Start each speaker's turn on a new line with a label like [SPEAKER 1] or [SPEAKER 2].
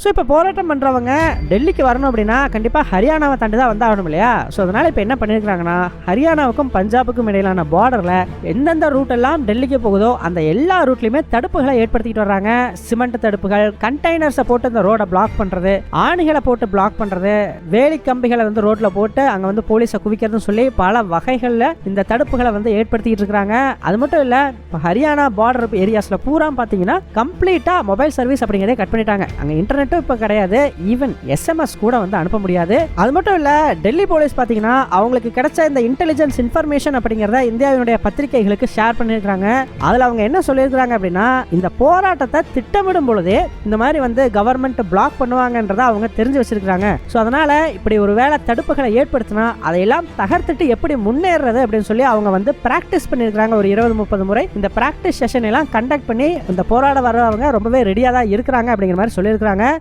[SPEAKER 1] So இப்போ போராட்டம் பண்ணுறவங்க டெல்லிக்கு வரணும் அப்படின்னா கண்டிப்பாக ஹரியானாவை தாண்டி தான் வந்தாகணும் இல்லையா? ஸோ அதனால் இப்போ என்ன பண்ணியிருக்காங்கன்னா, ஹரியானாவுக்கும் பஞ்சாபுக்கும் இடையிலான பார்டரில் எந்தெந்த ரூட் எல்லாம் டெல்லிக்கு போகுதோ அந்த எல்லா ரூட்லையுமே தடுப்புகளை ஏற்படுத்திட்டு வர்றாங்க. சிமெண்ட் தடுப்புகள், கண்டெய்னர்ஸை போட்டு இந்த ரோடை பிளாக் பண்ணுறது, ஆணிகளை போட்டு பிளாக் பண்ணுறது, வேலி கம்பிகளை வந்து ரோட்டில் போட்டு அங்கே வந்து போலீஸை குவிக்கிறதுன்னு சொல்லி பல வகைகளில் இந்த தடுப்புகளை வந்து ஏற்படுத்திக்கிட்டு இருக்கிறாங்க. அது மட்டும் இல்லை, இப்போ ஹரியானா பார்டர் ஏரியாஸில் பூரா பார்த்தீங்கன்னா கம்ப்ளீட்டாக மொபைல் சர்வீஸ் அப்படிங்கிறதே கட் பண்ணிட்டாங்க. அங்கே இன்டர்நெட்டும் இப்போ கிடையாது, ஈவன் எஸ்எம்எஸ் கூட வந்து அனுப்ப முடியாது. அது மட்டும் இல்லை, டெல்லி போலீஸ் பார்த்தீங்கன்னா அவங்களுக்கு கிடைச்ச இந்த இன்டெலிஜென்ஸ் இன்ஃபர்மேஷன் அப்படிங்கிறத இந்தியாவினுடைய பத்திரிகைகளுக்கு ஷேர் பண்ணியிருக்காங்க. அதில் அவங்க என்ன சொல்லியிருக்கிறாங்க அப்படின்னா, இந்த போராட்டத்தை திட்டமிடும் பொழுதே இந்த மாதிரி வந்து கவர்மெண்ட் பிளாக் பண்ணுவாங்கன்றதை அவங்க தெரிஞ்சு வச்சிருக்காங்க. ஸோ அதனால இப்படி ஒரு வேளை தடுப்புகளை ஏற்படுத்தினா அதையெல்லாம் தகர்த்துட்டு எப்படி முன்னேறது அப்படின்னு சொல்லி அவங்க வந்து பிராக்டிஸ் பண்ணியிருக்காங்க. ஒரு 20-30 முறை இந்த பிராக்டிஸ் செஷன் எல்லாம் கண்டக்ட் பண்ணி இந்த போராட வர்றவங்க ரொம்பவே ரெடியாக தான் இருக்கிறாங்க அப்படிங்கிற மாதிரி சொல்லியிருக்காங்க.